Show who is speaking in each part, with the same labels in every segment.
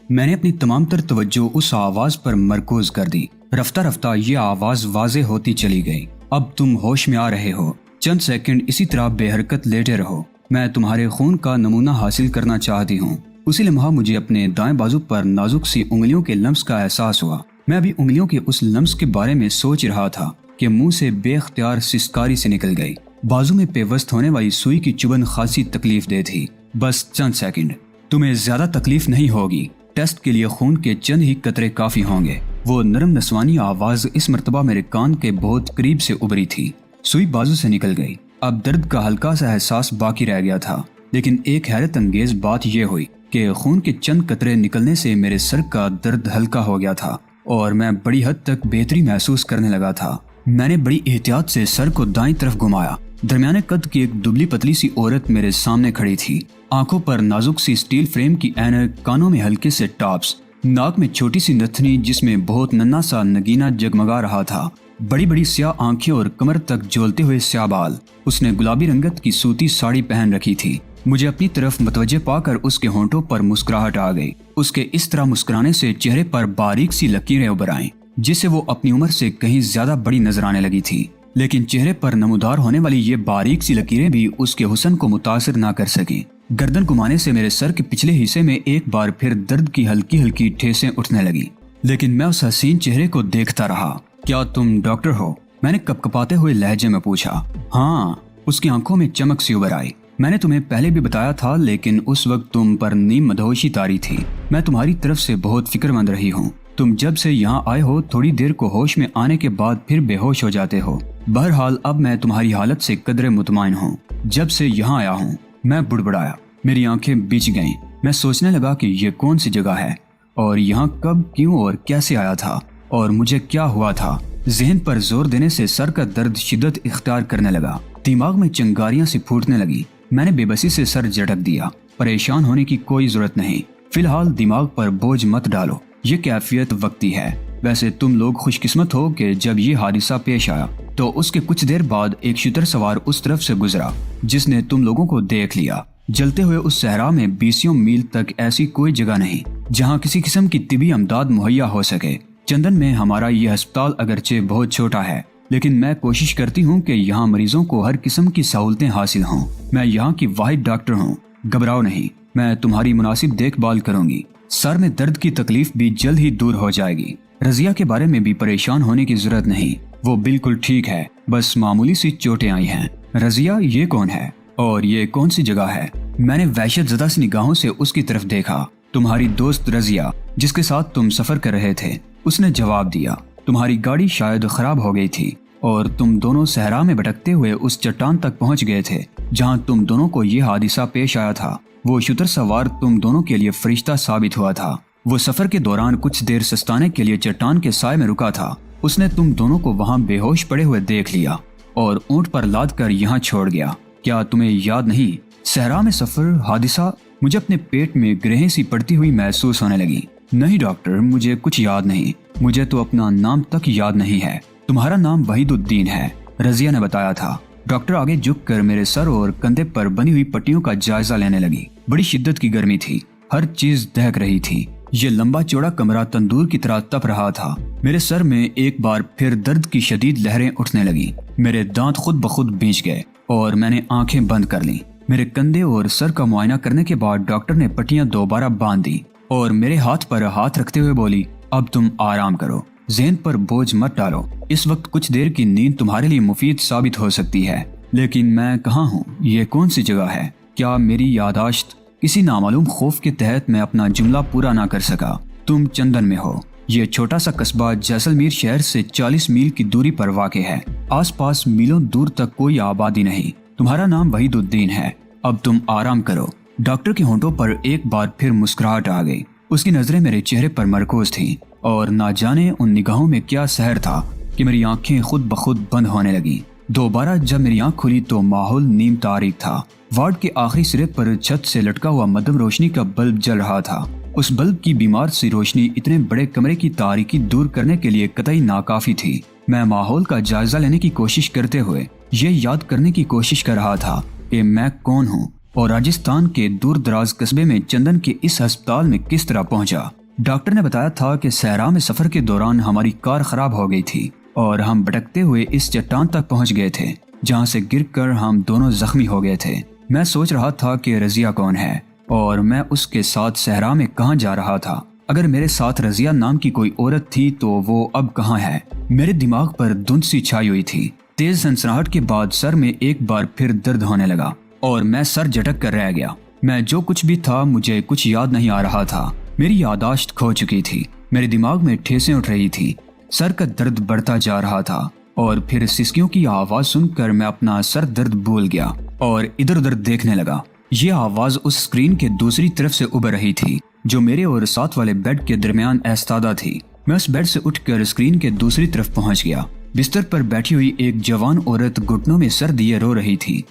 Speaker 1: میں نے اپنی تمام تر توجہ اس آواز پر مرکوز کر دی۔ رفتہ رفتہ یہ آواز واضح ہوتی چلی گئی۔ اب تم ہوش میں آ رہے ہو، چند سیکنڈ اسی طرح بے حرکت لیٹے رہو، میں تمہارے خون کا نمونہ حاصل کرنا چاہتی ہوں۔ اسی لمحہ مجھے اپنے دائیں بازو پر نازک سی انگلیوں کے لمس کا احساس ہوا۔ میں ابھی انگلیوں کے اس لمس کے بارے میں سوچ رہا تھا کہ منہ سے بے اختیار سسکاری سے نکل گئی۔ بازو میں پیوست ہونے والی سوئی کی چبھن خاصی تکلیف دہ تھی۔ بس چند سیکنڈ، تمہیں زیادہ تکلیف نہیں ہوگی، ٹیسٹ کے لیے خون کے چند ہی قطرے کافی ہوں گے۔ وہ نرم نسوانی آواز اس مرتبہ میرے کان کے بہت قریب سے ابھری تھی۔ سوئی بازو سے نکل گئی۔ اب درد کا ہلکا سا احساس باقی رہ گیا تھا، لیکن ایک حیرت انگیز بات یہ ہوئی کہ خون کے چند قطرے نکلنے سے میرے سر کا درد ہلکا ہو گیا تھا اور میں بڑی حد تک بہتری محسوس کرنے لگا تھا۔ میں نے بڑی احتیاط سے سر کو دائیں طرف گھمایا۔ درمیانے قد کی ایک دبلی پتلی سی عورت میرے سامنے کھڑی تھی۔ آنکھوں پر نازک سی اسٹیل فریم کی اینک، کانوں میں ہلکے سے ٹاپس، ناک میں چھوٹی سی نتھنی جس میں بہت ننھا سا نگینہ جگمگا رہا تھا، بڑی بڑی سیاہ آنکھیں اور کمر تک جولتے ہوئے سیاہ بال۔ اس نے گلابی رنگت کی سوتی ساڑی پہن رکھی تھی۔ مجھے اپنی طرف متوجہ پا کر اس کے ہونٹوں پر مسکراہٹ آ گئی۔ اس کے اس طرح مسکرانے سے چہرے پر باریک سی لکیریں ابھر آئیں، جس سے وہ اپنی عمر سے کہیں زیادہ بڑی نظر آنے لگی تھی، لیکن چہرے پر نمودار ہونے والی یہ باریک سی لکیریں بھی اس کے حسن کو متاثر نہ کر سکیں۔ گردن گھمانے سے میرے سر کے پچھلے حصے میں ایک بار پھر درد کی ہلکی ہلکی ٹھیسیں اٹھنے لگی، لیکن میں اس حسین چہرے کو دیکھتا رہا۔ کیا تم ڈاکٹر ہو؟ میں نے کپکپاتے ہوئے لہجے میں پوچھا۔ ہاں، اس کی آنکھوں میں چمک سی ابھر آئی۔ میں نے تمہیں پہلے بھی بتایا تھا، لیکن اس وقت تم پر نیم مدہوشی طاری تھی۔ میں تمہاری طرف سے بہت فکر مند رہی ہوں۔ تم جب سے یہاں آئے ہو تھوڑی دیر کو ہوش میں آنے کے بعد پھر بے ہوش ہو جاتے ہو۔ بہرحال اب میں تمہاری حالت سے قدرے مطمئن ہوں۔ جب سے یہاں آیا ہوں، میں بڑبڑایا، میری آنکھیں بچ گئیں۔ میں سوچنے لگا کہ یہ کون سی جگہ ہے اور یہاں کب، کیوں اور کیسے آیا تھا اور مجھے کیا ہوا تھا۔ ذہن پر زور دینے سے سر کا درد شدت اختیار کرنے لگا، دماغ میں چنگاریاں سی پھوٹنے لگی۔ میں نے بے بسی سے سر جھٹک دیا۔ پریشان ہونے کی کوئی ضرورت نہیں، فی الحال دماغ پر بوجھ مت ڈالو، یہ کیفیت وقتی ہے۔ ویسے تم لوگ خوش قسمت ہو کہ جب یہ حادثہ پیش آیا تو اس کے کچھ دیر بعد ایک شتر سوار اس طرف سے گزرا جس نے تم لوگوں کو دیکھ لیا۔ جلتے ہوئے اس صحرا میں 20 میل تک ایسی کوئی جگہ نہیں جہاں کسی قسم کی طبی امداد مہیا ہو سکے۔ چندن میں ہمارا یہ ہسپتال اگرچہ بہت چھوٹا ہے، لیکن میں کوشش کرتی ہوں کہ یہاں مریضوں کو ہر قسم کی سہولتیں حاصل ہوں۔ میں یہاں کی واحد ڈاکٹر ہوں، گھبراؤ نہیں، میں تمہاری مناسب دیکھ بھال کروں گی۔ سر میں درد کی تکلیف بھی جلد ہی دور ہو جائے گی۔ رضیہ کے بارے میں بھی پریشان ہونے کی ضرورت نہیں، وہ بالکل ٹھیک ہے، بس معمولی سی چوٹیں آئی ہیں۔ رضیہ یہ کون ہے اور یہ کون سی جگہ ہے؟ میں نے وحشت زدہ سی نگاہوں سے اس کی طرف دیکھا۔ تمہاری دوست رضیہ جس کے ساتھ تم سفر کر رہے تھے، اس نے جواب دیا۔ تمہاری گاڑی شاید خراب ہو گئی تھی اور تم دونوں صحرا میں بھٹکتے ہوئے اس چٹان تک پہنچ گئے تھے جہاں تم دونوں کو یہ حادثہ پیش آیا تھا۔ وہ شتر سوار تم دونوں کے لیے فرشتہ ثابت ہوا تھا۔ وہ سفر کے دوران کچھ دیر سستانے کے لیے چٹان کے سائے میں رکا تھا۔ اس نے تم دونوں کو وہاں بے ہوش پڑے ہوئے دیکھ لیا اور اونٹ پر لاد کر یہاں چھوڑ گیا۔ کیا تمہیں یاد نہیں؟ صحرا میں سفر، حادثہ؟ مجھے اپنے پیٹ میں گرہیں سی پڑتی ہوئی محسوس ہونے لگی۔ نہیں ڈاکٹر، مجھے کچھ یاد نہیں، مجھے تو اپنا نام تک یاد نہیں ہے۔ تمہارا نام وحید الدین ہے، رضیہ نے بتایا تھا۔ ڈاکٹر آگے جھک کر میرے سر اور کندھے پر بنی ہوئی پٹیوں کا جائزہ لینے لگی۔ بڑی شدت کی گرمی تھی، ہر چیز دہک رہی تھی۔ یہ لمبا چوڑا کمرہ تندور کی طرح تپ رہا تھا۔ میرے سر میں ایک بار پھر درد کی شدید لہریں اٹھنے لگیں۔ میرے دانت خود بخود بھیج گئے اور میں نے آنکھیں بند کر لیں۔ میرے کندھے اور سر کا معائنہ کرنے کے بعد ڈاکٹر نے پٹیاں دوبارہ باندھ دیں اور میرے ہاتھ پر ہاتھ رکھتے ہوئے بولی، اب تم آرام کرو، ذہن پر بوجھ مت ڈالو۔ اس وقت کچھ دیر کی نیند تمہارے لیے مفید ثابت ہو سکتی ہے، لیکن میں کہاں ہوں؟ یہ کون سی جگہ ہے؟ کیا میری یادداشت؟ کسی نامعلوم خوف کے تحت میں اپنا جملہ پورا نہ کر سکا۔ تم چندن میں ہو۔ یہ چھوٹا سا قصبہ جیسلمیر شہر سے 40 میل کی دوری پر واقع ہے۔ آس پاس میلوں دور تک کوئی آبادی نہیں۔ تمہارا نام وحید الدین ہے۔ اب تم آرام کرو۔ ڈاکٹر کے ہونٹوں پر ایک بار پھر مسکراہٹ آ گئی۔ اس کی نظریں میرے چہرے پر مرکوز تھیں اور نہ جانے ان نگاہوں میں کیا سحر تھا کہ میری آنکھیں خود بخود بند ہونے لگیں۔ دوبارہ جب میری آنکھ کھلی تو ماحول نیم تاریک تھا۔ وارڈ کے آخری سرے پر چھت سے لٹکا ہوا مدھم روشنی کا بلب جل رہا تھا۔ اس بلب کی بیمار سی روشنی اتنے بڑے کمرے کی تاریکی دور کرنے کے لیے قطعی ناکافی تھی۔ میں ماحول کا جائزہ لینے کی کوشش کرتے ہوئے یہ یاد کرنے کی کوشش کر رہا تھا کہ میں کون ہوں اور راجستھان کے دور دراز قصبے میں چندن کے اس ہسپتال میں کس طرح پہنچا۔ ڈاکٹر نے بتایا تھا کہ صحرا میں سفر کے دوران ہماری کار خراب ہو گئی تھی اور ہم بھٹکتے ہوئے اس چٹان تک پہنچ گئے تھے جہاں سے گر کر ہم دونوں زخمی ہو گئے تھے۔ میں سوچ رہا تھا کہ رضیہ کون ہے اور میں اس کے ساتھ صحرا میں کہاں جا رہا تھا۔ اگر میرے ساتھ رضیہ نام کی کوئی عورت تھی تو وہ اب کہاں ہے؟ میرے دماغ پر دھند سی چھائی ہوئی تھی۔ تیز سنسناہٹ کے بعد سر میں ایک بار پھر درد ہونے لگا اور میں سر جھٹک کر رہ گیا۔ میں جو کچھ بھی تھا مجھے کچھ یاد نہیں آ رہا تھا۔ میری یادداشت کھو چکی تھی، میرے دماغ میں ٹھیسیں اٹھ رہی تھی، سر کا درد بڑھتا جا رہا تھا اور پھر سسکیوں کی آواز سن کر میں اپنا سر درد بھول گیا اور ادھر ادھر دیکھنے لگا۔ یہ آواز اس اسکرین کے دوسری طرف سے ابھر رہی تھی جو میرے اور ساتھ والے بیڈ کے درمیان ایستادہ تھی۔ میں اس بیڈ سے اٹھ کر اسکرین کے دوسری طرف پہنچ گیا۔ بستر پر بیٹھی ہوئی ایک جوان عورت گھٹنوں میں سر دیے رو رہی تھی۔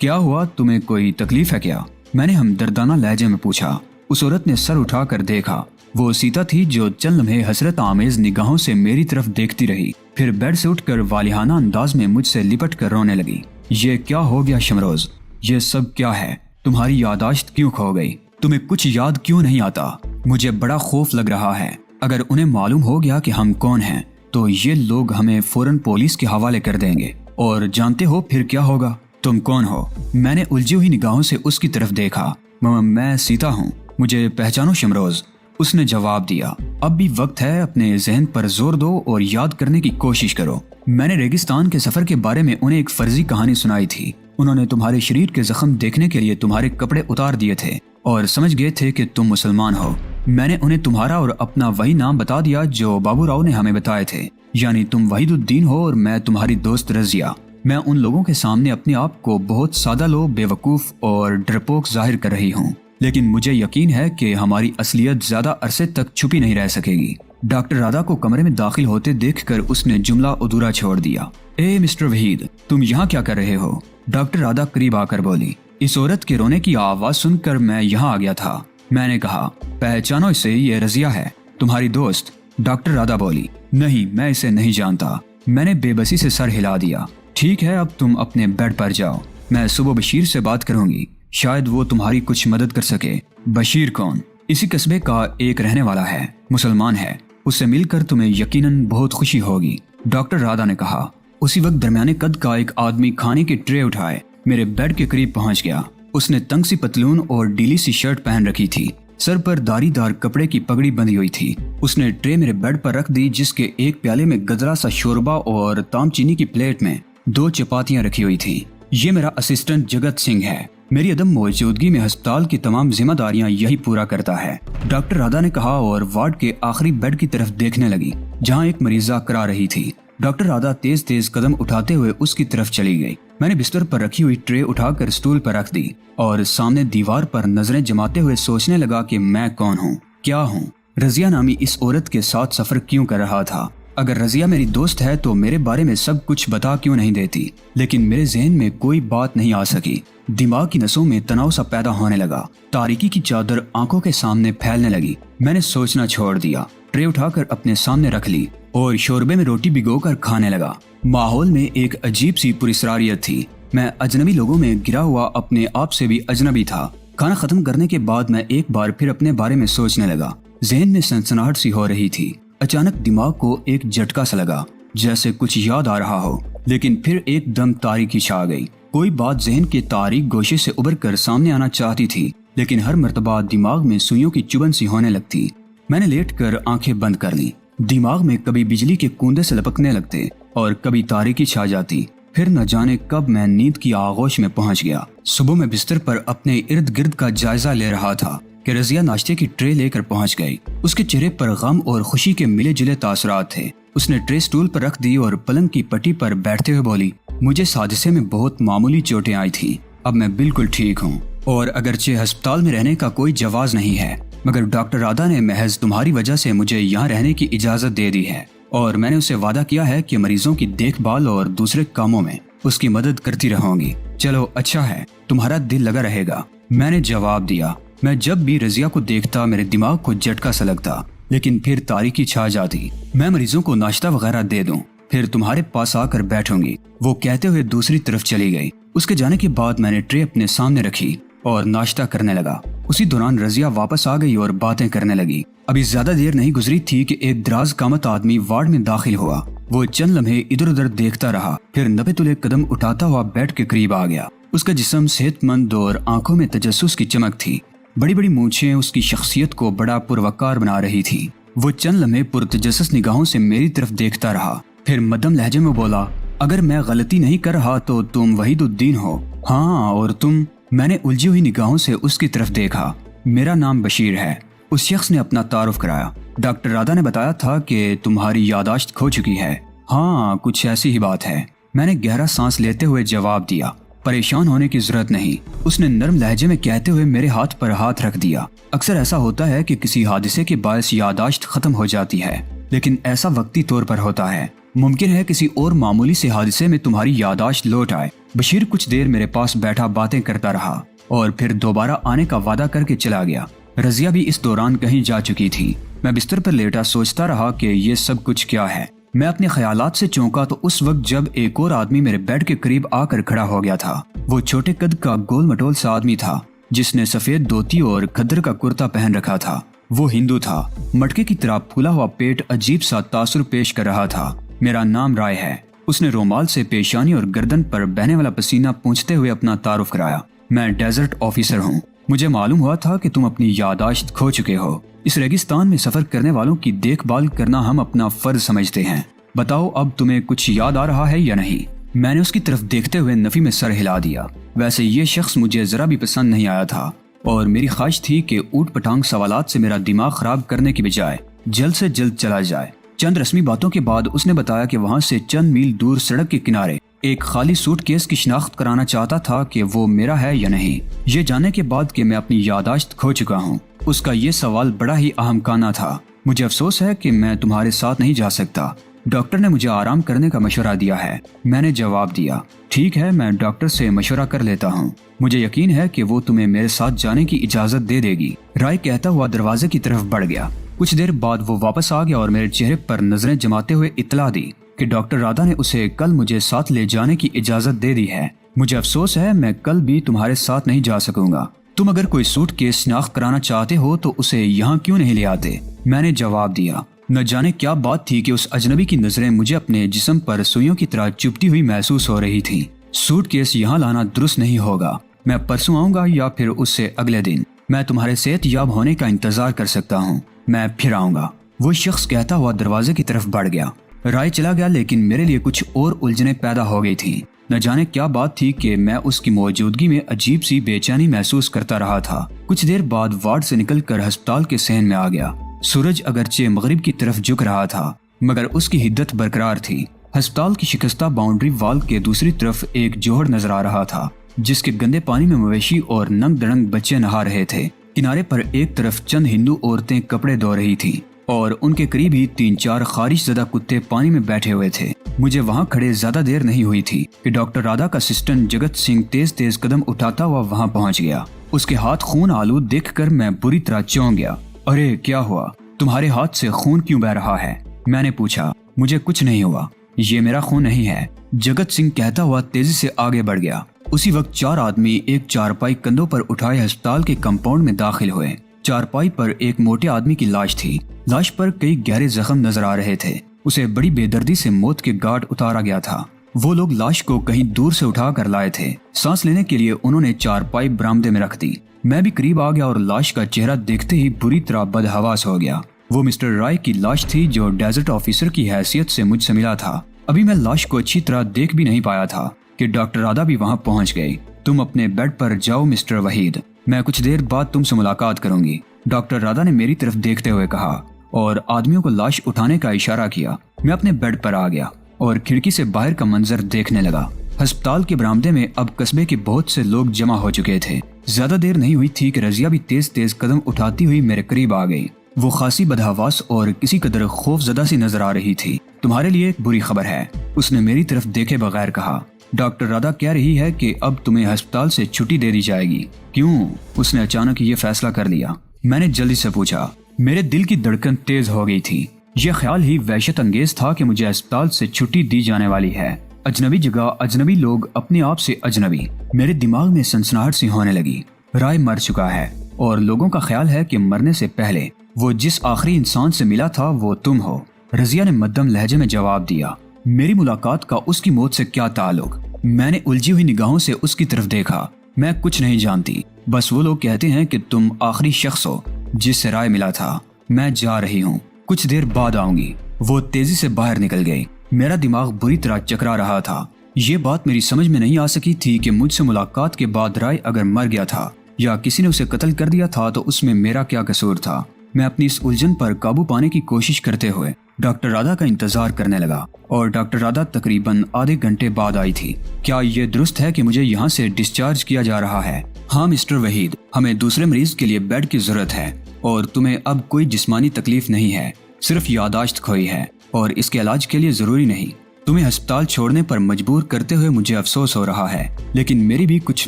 Speaker 1: کیا ہوا؟ تمہیں کوئی تکلیف ہے کیا؟ میں نے ہمدردانہ لہجے میں پوچھا۔ اس عورت نے سر اٹھا کر دیکھا۔ وہ سیتا تھی جو چند لمحے حسرت آمیز نگاہوں سے میری طرف دیکھتی رہی، پھر بیڈ سے اٹھ کر والہانہ انداز میں مجھ سے لپٹ کر رونے لگی۔ یہ کیا ہو گیا شمروز؟ یہ سب کیا ہے؟ تمہاری یادداشت کیوں کھو گئی؟ تمہیں کچھ یاد کیوں نہیں آتا؟ مجھے بڑا خوف لگ رہا ہے۔ اگر انہیں معلوم ہو گیا کہ ہم کون ہیں تو یہ لوگ ہمیں فوراً پولیس کے حوالے کر دیں گے، اور جانتے ہو پھر کیا ہوگا؟ تم کون ہو؟ میں نے الجھی ہوئی نگاہوں سے اس کی طرف دیکھا۔ میں سیتا ہوں، مجھے پہچانو شمروز، اس نے جواب دیا۔ اب بھی وقت ہے، اپنے ذہن پر زور دو اور یاد کرنے کی کوشش کرو۔ میں نے ریگستان کے سفر کے بارے میں انہیں ایک فرضی کہانی سنائی تھی۔ انہوں نے تمہارے شریر کے زخم دیکھنے کے لیے تمہارے کپڑے اتار دیے تھے اور سمجھ گئے تھے کہ تم مسلمان ہو۔ میں نے انہیں تمہارا اور اپنا وہی نام بتا دیا جو بابو راؤ نے ہمیں بتائے تھے، یعنی تم وحید الدین ہو اور میں تمہاری دوست رضیہ۔ میں ان لوگوں کے سامنے اپنے آپ کو بہت سادہ لو، بے وقوف اور ڈرپوک ظاہر کر رہی ہوں، لیکن مجھے یقین ہے کہ ہماری اصلیت زیادہ عرصے تک چھپی نہیں رہ سکے گی۔ ڈاکٹر رادا کو کمرے میں داخل ہوتے دیکھ کر اس نے جملہ ادھورا چھوڑ دیا۔ اے مسٹر وحید، تم یہاں کیا کر رہے ہو؟ ڈاکٹر رادا قریب آ کر بولی۔ اس عورت کے رونے کی آواز سن کر میں یہاں آ گیا تھا۔ میں نے کہا، پہچانو اسے، یہ رضیہ ہے، تمہاری دوست۔ ڈاکٹر رادا بولی، نہیں، میں اسے نہیں جانتا۔ میں نے بے بسی سے سر ہلا دیا۔ ٹھیک ہے، اب تم اپنے بیڈ پر جاؤ، میں صبح بشیر سے بات کروں گی، شاید وہ تمہاری کچھ مدد کر سکے۔ بشیر کون؟ اسی قصبے کا ایک رہنے والا ہے، مسلمان ہے، اس سے مل کر تمہیں یقیناً بہت خوشی ہوگی، ڈاکٹر رادا نے کہا۔ اسی وقت درمیانے قد کا ایک آدمی کھانے کی ٹرے اٹھائے میرے بیڈ کے قریب پہنچ گیا۔ اس نے تنگ سی پتلون اور ڈیلی سی شرٹ پہن رکھی تھی، سر پر داری دار کپڑے کی پگڑی بندھی ہوئی تھی۔ اس نے ٹرے میرے بیڈ پر رکھ دی جس کے ایک پیالے میں گدرا سا شوربا اور تام چینی کی پلیٹ میں 2 چپاتیاں رکھی ہوئی تھی۔ یہ میرا اسسٹنٹ جگت سنگھ ہے، میری عدم موجودگی میں ہسپتال کی تمام ذمہ داریاں یہی پورا کرتا ہے، ڈاکٹر رادا نے کہا اور وارڈ کے آخری بیڈ کی طرف دیکھنے لگی جہاں ایک مریضہ کرا رہی تھی۔ ڈاکٹر رادا تیز تیز قدم اٹھاتے ہوئے اس کی طرف چلی گئی۔ میں نے بستر پر رکھی ہوئی ٹرے اٹھا کر اسٹول پر رکھ دی اور سامنے دیوار پر نظریں جماتے ہوئے سوچنے لگا کہ میں کون ہوں، کیا ہوں، رضیہ نامی اس عورت کے ساتھ سفر کیوں کر رہا تھا۔ اگر رضیہ میری دوست ہے تو میرے بارے میں سب کچھ بتا کیوں نہیں دیتی، لیکن میرے ذہن میں کوئی بات نہیں آ سکی۔ دماغ کی نسوں میں تناؤ سا پیدا ہونے لگا، تاریکی کی چادر آنکھوں کے سامنے پھیلنے لگی۔ میں نے سوچنا چھوڑ دیا، ٹرے اٹھا کر اپنے سامنے رکھ لی اور شوربے میں روٹی بھگو کر کھانے لگا۔ ماحول میں ایک عجیب سی پراسراریت تھی، میں اجنبی لوگوں میں گرا ہوا اپنے آپ سے بھی اجنبی تھا۔ کھانا ختم کرنے کے بعد میں ایک بار پھر اپنے بارے میں سوچنے لگا، ذہن میں سنسناہٹ سی ہو رہی تھی۔ اچانک دماغ کو ایک جھٹکا سا لگا، جیسے کچھ یاد آ رہا ہو، لیکن پھر ایک دم تاریکی چھا گئی۔ کوئی بات ذہن کے تاریک گوشے سے ابھر کر سامنے آنا چاہتی تھی، لیکن ہر مرتبہ دماغ میں سوئیوں کی چبھن سی ہونے لگتی۔ میں نے لیٹ کر آنکھیں بند کر لیں۔ دماغ میں کبھی بجلی کے کوندے سے لپکنے لگتے اور کبھی تاریکی چھا جاتی، پھر نہ جانے کب میں نیند کی آغوش میں پہنچ گیا۔ صبح میں بستر پر اپنے ارد گرد کا جائزہ لے رہا تھا کہ رضیہ ناشتے کی ٹرے لے کر پہنچ گئی۔ اس کے چہرے پر غم اور خوشی کے ملے جلے تاثرات تھے۔ اس نے ٹرے سٹول پر رکھ دی اور پلنگ کی پٹی پر بیٹھتے ہوئے بولی، مجھے اس حادثے میں بہت معمولی چوٹیں آئی تھیں، اب میں بالکل ٹھیک ہوں، اور اگرچہ ہسپتال میں رہنے کا کوئی جواز نہیں ہے، مگر ڈاکٹر رادا نے محض تمہاری وجہ سے مجھے یہاں رہنے کی اجازت دے دی ہے، اور میں نے اسے وعدہ کیا ہے کہ مریضوں کی دیکھ بھال اور دوسرے کاموں میں اس کی مدد کرتی رہوں گی۔ چلو اچھا ہے، تمہارا دل لگا رہے گا، میں نے جواب دیا۔ میں جب بھی رضیہ کو دیکھتا میرے دماغ کو جھٹکا سا لگتا، لیکن پھر تاریکی چھا جاتی۔ میں مریضوں کو ناشتہ وغیرہ دے دوں، پھر تمہارے پاس آ کر بیٹھوں گی، وہ کہتے ہوئے دوسری طرف چلی گئی۔ اس کے جانے کے بعد میں نے ٹرے اپنے سامنے رکھی اور ناشتہ کرنے لگا۔ اسی دوران رضیہ واپس آ گئی اور باتیں کرنے لگی۔ ابھی زیادہ دیر نہیں گزری تھی کہ ایک دراز قامت آدمی وارڈ میں داخل ہوا۔ وہ چند لمحے ادھر ادھر دیکھتا رہا، پھر 90 تلے قدم اٹھاتا ہوا بیڈ کے قریب آ گیا۔ اس کا جسم صحت مند اور آنکھوں میں تجسس کی چمک تھی۔ بڑی بڑی مونچھیں اس کی شخصیت کو بڑا پروقار بنا رہی تھی۔ وہ چند لمحے پرتجسس نگاہوں سے میری طرف دیکھتا رہا، پھر مدھم لہجے میں بولا، اگر میں غلطی نہیں کر رہا تو تم وحید الدین ہو؟ ہاں، اور تم؟ میں نے الجھی ہوئی نگاہوں سے اس کی طرف دیکھا۔ میرا نام بشیر ہے۔ اس شخص نے اپنا تعارف کرایا۔ ڈاکٹر رادا نے بتایا تھا کہ تمہاری یادداشت کھو چکی ہے۔ ہاں، کچھ ایسی ہی بات ہے، میں نے گہرا سانس لیتے ہوئے جواب دیا۔ پریشان ہونے کی ضرورت نہیں، اس نے نرم لہجے میں کہتے ہوئے میرے ہاتھ پر ہاتھ رکھ دیا۔ اکثر ایسا ہوتا ہے کہ کسی حادثے کے باعث یادداشت ختم ہو جاتی ہے، لیکن ایسا وقتی طور پر ہوتا ہے۔ ممکن ہے کسی اور معمولی سے حادثے میں تمہاری یادداشت لوٹ آئے۔ بشیر کچھ دیر میرے پاس بیٹھا باتیں کرتا رہا اور پھر دوبارہ آنے کا وعدہ کر کے چلا گیا۔ رضیہ بھی اس دوران کہیں جا چکی تھی۔ میں بستر پر لیٹا سوچتا رہا کہ یہ سب کچھ کیا ہے۔ میں اپنے خیالات سے چونکا تو اس وقت جب ایک اور آدمی میرے بیڈ کے قریب آ کر کھڑا ہو گیا تھا۔ وہ چھوٹے قد کا گول مٹول سا آدمی تھا جس نے سفید دھوتی اور کھدر کا کرتا پہن رکھا تھا۔ وہ ہندو تھا۔ مٹکے کی طرح پھولا ہوا پیٹ عجیب سا تاثر پیش کر رہا تھا۔ میرا نام رائے ہے۔ اس نے رومال سے پیشانی اور گردن پر بہنے والا پسینہ پونچھتے ہوئے اپنا تعارف کرایا۔ میں ڈیزرٹ آفیسر ہوں۔ مجھے معلوم ہوا تھا کہ تم اپنی یادداشت کھو چکے ہو۔ اس ریگستان میں سفر کرنے والوں کی دیکھ بھال کرنا ہم اپنا فرض سمجھتے ہیں۔ بتاؤ اب تمہیں کچھ یاد آ رہا ہے یا نہیں؟ میں نے اس کی طرف دیکھتے ہوئے نفی میں سر ہلا دیا۔ ویسے یہ شخص مجھے ذرا بھی پسند نہیں آیا تھا اور میری خواہش تھی کہ اوٹ پٹانگ سوالات سے میرا دماغ خراب کرنے کی بجائے جلد سے جلد چلا جائے۔ چند رسمی باتوں کے بعد اس نے بتایا کہ وہاں سے چند میل دور سڑک کے کنارے ایک خالی سوٹ کیس کی شناخت کرانا چاہتا تھا کہ وہ میرا ہے یا نہیں۔ یہ جاننے کے بعد کہ میں اپنی یادداشت کھو چکا ہوں، اس کا یہ سوال بڑا ہی احمقانہ تھا۔ مجھے افسوس ہے کہ میں تمہارے ساتھ نہیں جا سکتا۔ ڈاکٹر نے مجھے آرام کرنے کا مشورہ دیا ہے۔ میں نے جواب دیا، ٹھیک ہے، میں ڈاکٹر سے مشورہ کر لیتا ہوں۔ مجھے یقین ہے کہ وہ تمہیں میرے ساتھ جانے کی اجازت دے گی۔ رائے کہتا ہوا دروازے کی طرف بڑھ گیا۔ کچھ دیر بعد وہ واپس آ گیا اور میرے چہرے پر نظریں جماتے ہوئے اطلاع دی کہ ڈاکٹر رادا نے اسے کل مجھے ساتھ لے جانے کی اجازت دے دی ہے۔ مجھے افسوس ہے، میں کل بھی تمہارے ساتھ نہیں جا سکوں گا۔ تم اگر کوئی سوٹ کیس شناخت کرانا چاہتے ہو تو اسے یہاں کیوں نہیں لے آتے؟ میں نے جواب دیا۔ نہ جانے کیا بات تھی کہ اس اجنبی کی نظریں مجھے اپنے جسم پر سوئیوں کی طرح چپٹی ہوئی محسوس ہو رہی تھی۔ سوٹ کیس یہاں لانا درست نہیں ہوگا۔ میں پرسوں آؤں گا یا پھر اس سے اگلے دن۔ میں تمہارے صحت یاب ہونے کا انتظار کر سکتا ہوں۔ میں پھر آؤں گا۔ وہ شخص کہتا ہوا دروازے کی طرف بڑھ گیا۔ رائے چلا گیا، لیکن میرے لیے کچھ اور الجھنیں پیدا ہو گئی تھی۔ نہ جانے کیا بات تھی کہ میں اس کی موجودگی میں عجیب سی بے چینی محسوس کرتا رہا تھا۔ کچھ دیر بعد وارڈ سے نکل کر ہسپتال کے صحن میں آ گیا۔ سورج اگرچہ مغرب کی طرف جھک رہا تھا مگر اس کی حدت برقرار تھی۔ ہسپتال کی شکستہ باؤنڈری وال کے دوسری طرف ایک جوہر نظر آ رہا تھا جس کے گندے پانی میں مویشی اور ننگ دڑنگ بچے نہا رہے تھے۔ کنارے پر ایک طرف چند ہندو عورتیں کپڑے دھو رہی تھیں اور ان کے قریب ہی 3-4 خارش زدہ کتے پانی میں بیٹھے ہوئے تھے۔ مجھے وہاں کھڑے زیادہ دیر نہیں ہوئی تھی کہ ڈاکٹر رادا کا اسسٹنٹ جگت سنگھ تیز تیز قدم اٹھاتا ہوا وہاں پہنچ گیا۔ اس کے ہاتھ خون آلود دیکھ کر میں بری طرح چونک گیا۔ ارے کیا ہوا؟ تمہارے ہاتھ سے خون کیوں بہہ رہا ہے؟ میں نے پوچھا۔ مجھے کچھ نہیں ہوا، یہ میرا خون نہیں ہے، جگت سنگھ کہتا ہوا تیزی سے آگے بڑھ گیا۔ اسی وقت 4 آدمی ایک چارپائی کندھوں پر اٹھائے ہسپتال کے کمپاؤنڈ میں داخل ہوئے۔ چارپائی پر ایک موٹے آدمی کی لاش تھی۔ لاش پر کئی گہرے زخم نظر آ رہے تھے۔ اسے بڑی بے دردی سے موت کے گھاٹ اتارا گیا تھا۔ وہ لوگ لاش کو کہیں دور سے اٹھا کر لائے تھے۔ سانس لینے کے لیے انہوں نے چارپائی برآمدے میں رکھ دی۔ میں بھی قریب آ گیا اور لاش کا چہرہ دیکھتے ہی بری طرح بدحواس ہو گیا۔ وہ مسٹر رائے کی لاش تھی جو ڈیزرٹ آفیسر کی حیثیت سے مجھ سے ملا تھا۔ ابھی میں لاش کو اچھی طرح دیکھ بھی نہیں پایا تھا کہ ڈاکٹر رادا بھی وہاں پہنچ گئی۔ تم اپنے بیڈ پر جاؤ مسٹر وحید، میں کچھ دیر بعد تم سے ملاقات کروں گی، ڈاکٹر رادا نے میری طرف دیکھتے ہوئے کہا اور آدمیوں کو لاش اٹھانے کا اشارہ کیا۔ میں اپنے بیڈ پر آ گیا اور کھڑکی سے باہر کا منظر دیکھنے لگا۔ ہسپتال کے برآمدے میں اب قصبے کے بہت سے لوگ جمع ہو چکے تھے۔ زیادہ دیر نہیں ہوئی تھی کہ رضیہ بھی تیز تیز قدم اٹھاتی ہوئی میرے قریب آ گئی۔ وہ خاصی بدحواس اور کسی قدر خوف زدہ سی نظر آ رہی تھی۔ تمہارے لیے ایک بری خبر ہے، اس نے میری طرف دیکھے بغیر کہا۔ ڈاکٹر رادا کہہ رہی ہے کہ اب تمہیں ہسپتال سے چھٹی دے دی جائے گی۔ کیوں؟ اس نے اچانک یہ فیصلہ کر لیا۔ میں نے جلدی سے پوچھا۔ میرے دل کی دھڑکن تیز ہو گئی تھی۔ یہ خیال ہی وحشت انگیز تھا کہ مجھے ہسپتال سے چھٹی دی جانے والی ہے۔ اجنبی جگہ، اجنبی لوگ، اپنے آپ سے اجنبی۔ میرے دماغ میں سنسناہٹ سی ہونے لگی۔ رائے مر چکا ہے اور لوگوں کا خیال ہے کہ مرنے سے پہلے وہ جس آخری انسان سے ملا تھا وہ تم ہو۔ رضیہ نے مدھم لہجے میں جواب دیا، میری ملاقات کا اس کی موت سے کیا تعلق؟ میں نے الجھی ہوئی نگاہوں سے اس کی طرف دیکھا۔ میں کچھ نہیں جانتی، بس وہ لوگ کہتے ہیں کہ تم آخری شخص ہو جس سے رائے ملا تھا۔ میں جا رہی ہوں، کچھ دیر بعد آؤں گی۔ وہ تیزی سے باہر نکل گئی۔ میرا دماغ بری طرح چکرا رہا تھا۔ یہ بات میری سمجھ میں نہیں آ سکی تھی کہ مجھ سے ملاقات کے بعد رائے اگر مر گیا تھا یا کسی نے اسے قتل کر دیا تھا تو اس میں میرا کیا قصور تھا۔ میں اپنی اس الجھن پر قابو پانے کی کوشش کرتے ہوئے ڈاکٹر رادھا کا انتظار کرنے لگا اور ڈاکٹر رادھا تقریباً آدھے گھنٹے بعد آئی تھی۔ کیا یہ درست ہے کہ مجھے یہاں سے ڈسچارج کیا جا رہا ہے؟ ہاں مسٹر وحید، ہمیں دوسرے مریض کے لیے بیڈ کی ضرورت ہے اور تمہیں اب کوئی جسمانی تکلیف نہیں ہے، صرف یادداشت کھوئی ہے اور اس کے علاج کے لیے ضروری نہیں۔ تمہیں ہسپتال چھوڑنے پر مجبور کرتے ہوئے مجھے افسوس ہو رہا ہے، لیکن میری بھی کچھ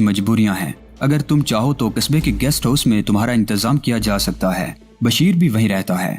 Speaker 1: مجبوریاں ہیں۔ اگر تم چاہو تو قصبے کے گیسٹ ہاؤس میں تمہارا انتظام کیا جا سکتا ہے، بشیر بھی وہیں رہتا ہے۔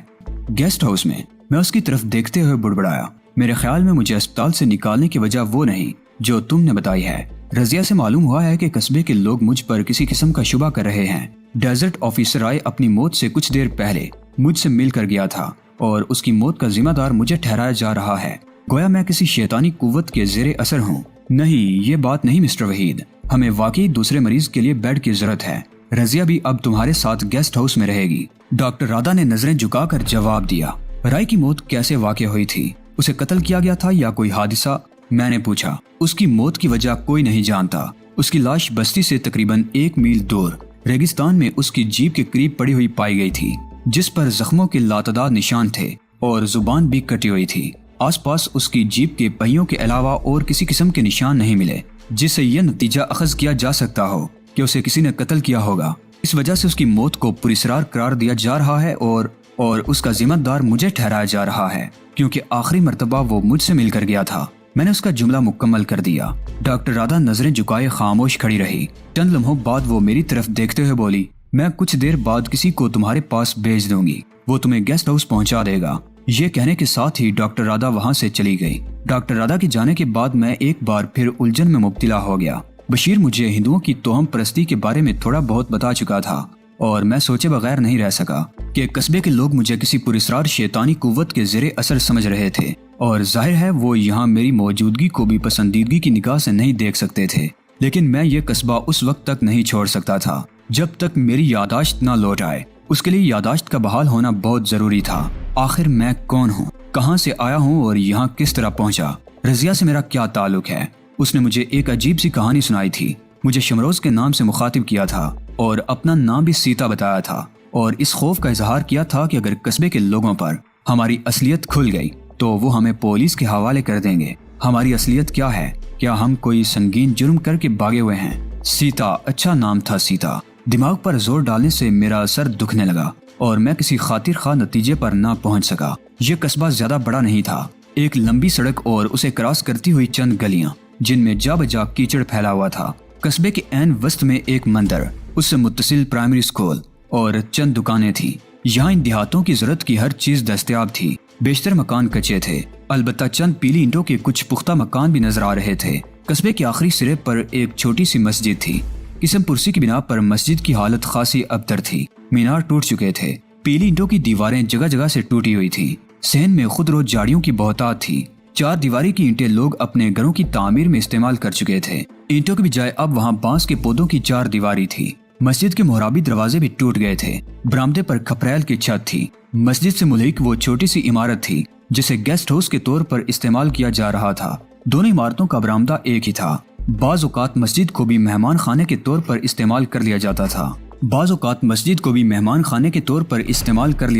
Speaker 1: گیسٹ ہاؤس میں اس کی طرف دیکھتے ہوئے بڑبڑایا، میرے خیال میں مجھے اسپتال سے نکالنے کی وجہ وہ نہیں جو تم نے بتائی ہے۔ رضیہ سے معلوم ہوا ہے کہ قصبے کے لوگ مجھ پر کسی قسم کا شبہ کر رہے ہیں۔ ڈیزرٹ آفیسر رائے اپنی موت سے کچھ دیر پہلے مجھ سے مل کر گیا تھا اور اس کی موت کا ذمہ دار مجھے ٹھہرایا جا رہا ہے، گویا میں کسی شیطانی قوت کے زیر اثر ہوں۔ نہیں، یہ بات نہیں مسٹر وحید، ہمیں واقعی دوسرے مریض کے لیے بیڈ کی ضرورت ہے۔ رضیہ بھی اب تمہارے ساتھ گیسٹ ہاؤس میں رہے گی۔ ڈاکٹر رادھا نے نظریں جھکا کر جواب دیا۔ رائے کی موت کیسے واقع ہوئی تھی؟ اسے قتل کیا گیا تھا یا کوئی حادثہ؟ میں نے پوچھا۔ اس کی موت کی وجہ کوئی نہیں جانتا۔ اس کی لاش بستی سے تقریباً 1 میل دور ریگستان میں اس کی جیپ کے قریب پڑی ہوئی پائی گئی تھی، جس پر زخموں کے لاتعداد نشان تھے اور زبان بھی کٹی ہوئی تھی۔ آس پاس اس کی جیپ کے پہیوں کے علاوہ اور کسی قسم کے نشان نہیں ملے جس سے یہ نتیجہ اخذ کیا جا سکتا ہو کہ اسے کسی نے قتل کیا ہوگا۔ اس وجہ سے اس کی موت کو پراسرار قرار دیا جا رہا ہے اور اس کا ذمہ دار مجھے ٹھہرایا جا رہا ہے، کیونکہ آخری مرتبہ وہ مجھ سے مل کر گیا تھا۔ میں نے اس کا جملہ مکمل کر دیا۔ ڈاکٹر رادھا نظریں جھکائے خاموش کھڑی رہی۔ چند لمحوں بعد وہ میری طرف دیکھتے ہوئے بولی، میں کچھ دیر بعد کسی کو تمہارے پاس بھیج دوں گی، وہ تمہیں گیسٹ ہاؤس پہنچا دے گا۔ یہ کہنے کے ساتھ ہی ڈاکٹر رادھا وہاں سے چلی گئی۔ ڈاکٹر رادھا کے جانے کے بعد میں ایک بار پھر الجھن میں مبتلا ہو گیا۔ بشیر مجھے ہندوؤں کی توہم پرستی کے بارے میں تھوڑا بہت بتا چکا تھا اور میں سوچے بغیر نہیں رہ سکا کہ قصبے کے لوگ مجھے کسی پراسرار شیطانی قوت کے زیر اثر سمجھ رہے تھے، اور ظاہر ہے وہ یہاں میری موجودگی کو بھی پسندیدگی کی نگاہ سے نہیں دیکھ سکتے تھے۔ لیکن میں یہ قصبہ اس وقت تک نہیں چھوڑ سکتا تھا جب تک میری یادداشت نہ لوٹ آئے۔ اس کے لیے یادداشت کا بحال ہونا بہت ضروری تھا۔ آخر میں کون ہوں، کہاں سے آیا ہوں اور یہاں کس طرح پہنچا؟ رضیہ سے میرا کیا تعلق ہے؟ اس نے مجھے ایک عجیب سی کہانی سنائی تھی، مجھے شمروز کے نام سے مخاطب کیا تھا اور اپنا نام بھی سیتا بتایا تھا، اور اس خوف کا اظہار کیا تھا کہ اگر قصبے کے لوگوں پر ہماری اصلیت کھل گئی تو وہ ہمیں پولیس کے حوالے کر دیں گے۔ ہماری اصلیت کیا ہے؟ کیا ہم کوئی سنگین جرم کر کے بھاگے ہوئے ہیں؟ سیتا، اچھا نام تھا سیتا۔ دماغ پر زور ڈالنے سے میرا سر دکھنے لگا اور میں کسی خاطر خواہ نتیجے پر نہ پہنچ سکا۔ یہ قصبہ زیادہ بڑا نہیں تھا، ایک لمبی سڑک اور اسے کراس کرتی ہوئی چند گلیاں جن میں جا بجا کیچڑ پھیلا ہوا تھا۔ قصبے کے عین وسط میں ایک مندر، اس سے متصل پرائمری اسکول اور چند دکانیں تھیں۔ یہاں ان دیہاتوں کی ضرورت کی ہر چیز دستیاب تھی۔ بیشتر مکان کچے تھے، البتہ چند پیلی اینٹوں کے کچھ پختہ مکان بھی نظر آ رہے تھے۔ قصبے کے آخری سرے پر ایک چھوٹی سی مسجد تھی۔ قسم پرسی کی بنا پر مسجد کی حالت خاصی ابتر تھی، مینار ٹوٹ چکے تھے، پیلی اینٹوں کی دیواریں جگہ جگہ سے ٹوٹی ہوئی تھی۔ صحن میں خود رو جاڑیوں کی بہتات تھی۔ 4 دیواری کی اینٹیں لوگ اپنے گھروں کی تعمیر میں استعمال کر چکے تھے۔ اینٹوں کے بجائے اب وہاں بانس کے پودوں کی 4 دیواری تھی۔ مسجد کے محرابی دروازے بھی ٹوٹ گئے تھے۔ برآمدے پر کھپریل کی چھت تھی۔ مسجد سے ملحق وہ چھوٹی سی عمارت تھی جسے گیسٹ ہاؤس کے طور پر استعمال کیا جا رہا تھا۔ دونوں عمارتوں کا برآمدہ ایک ہی تھا۔ بعض اوقات مسجد کو بھی مہمان خانے کے طور پر استعمال کر لیا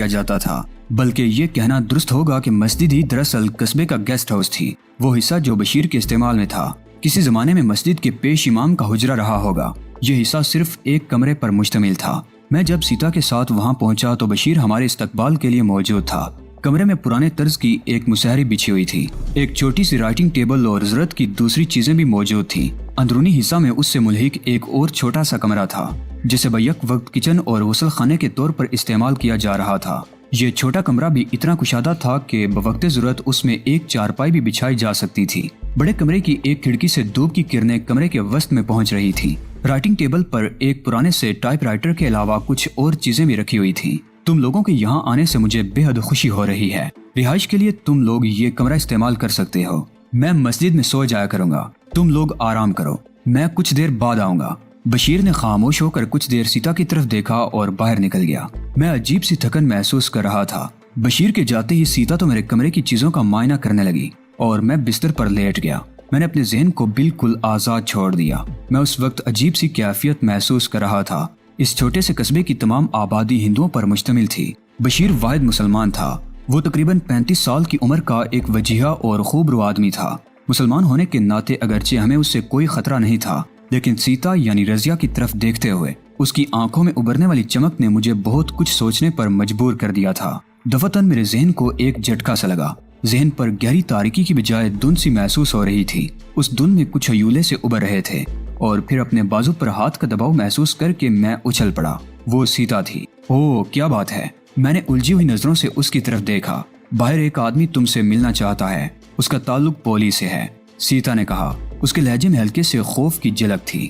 Speaker 1: جاتا تھا۔ بلکہ یہ کہنا درست ہوگا کہ مسجد ہی دراصل قصبے کا گیسٹ ہاؤس تھی، وہ حصہ جو بشیر کے استعمال میں تھا۔ کسی زمانے میں مسجد کے پیش امام کا حجرہ رہا ہوگا۔ یہ حصہ صرف ایک کمرے پر مشتمل تھا۔ میں جب سیتا کے ساتھ وہاں پہنچا تو بشیر ہمارے استقبال کے لیے موجود تھا۔ کمرے میں پرانے طرز کی ایک مسہری بچھی ہوئی تھی، ایک چھوٹی سی رائٹنگ ٹیبل اور ضرورت کی دوسری چیزیں بھی موجود تھیں۔ اندرونی حصہ میں اس سے ملحق ایک اور چھوٹا سا کمرہ تھا جسے بیک وقت کچن اور غسل خانے کے طور پر استعمال کیا جا رہا تھا۔ یہ چھوٹا کمرہ بھی اتنا کشادہ تھا کہ بوقت ضرورت اس میں ایک چارپائی بھی بچھائی جا سکتی تھی۔ بڑے کمرے کی ایک کھڑکی سے دھوپ کی کرنیں کمرے کے وسط میں پہنچ رہی تھی۔ رائٹنگ ٹیبل پر ایک پرانے سے ٹائپ رائٹر کے علاوہ کچھ اور چیزیں بھی رکھی ہوئی تھیں۔ تم لوگوں کے یہاں آنے سے مجھے بے حد خوشی ہو رہی ہے۔ رہائش کے لیے تم لوگ یہ کمرہ استعمال کر سکتے ہو۔ میں مسجد میں سو جایا کروں گا، تم لوگ آرام کرو، میں کچھ دیر بعد آؤں گا۔ بشیر نے خاموش ہو کر کچھ دیر سیتا کی طرف دیکھا اور باہر نکل گیا۔ میں عجیب سی تھکن محسوس کر رہا تھا۔ بشیر کے جاتے ہی سیتا تو میرے کمرے کی چیزوں کا معائنہ کرنے لگی اور میں بستر پر لیٹ گیا۔ میں نے اپنے ذہن کو بالکل آزاد چھوڑ دیا۔ میں اس وقت عجیب سی کیفیت محسوس کر رہا تھا۔ اس چھوٹے سے قصبے کی تمام آبادی ہندوؤں پر مشتمل تھی۔ بشیر واحد مسلمان تھا۔ وہ تقریباً 35 سال کی عمر کا ایک وجیہہ اور خوب رو آدمی تھا۔ مسلمان ہونے کے ناطے اگرچہ ہمیں اس سے کوئی خطرہ نہیں تھا، لیکن سیتا یعنی رضیہ کی طرف دیکھتے ہوئے اس کی آنکھوں میں ابھرنے والی چمک نے مجھے بہت کچھ سوچنے پر مجبور کر دیا تھا۔ دفعتاً میرے ذہن کو ایک جھٹکا سا لگا۔ ذہن پر گہری تاریکی کی بجائے دھند سی محسوس ہو رہی تھی۔ اس دھند میں کچھ ہیولے سے ابھر رہے تھے اور پھر اپنے بازو پر ہاتھ کا دباؤ محسوس کر کے میں اچھل پڑا۔ وہ سیتا تھی۔ اوہ کیا بات ہے! میں نے الجھی ہوئی نظروں سے اس کی طرف دیکھا۔ باہر ایک آدمی تم سے ملنا چاہتا ہے، اس کا تعلق پولی سے ہے، سیتا نے کہا۔ اس کے لہجے میں ہلکے سے خوف کی جھلک تھی۔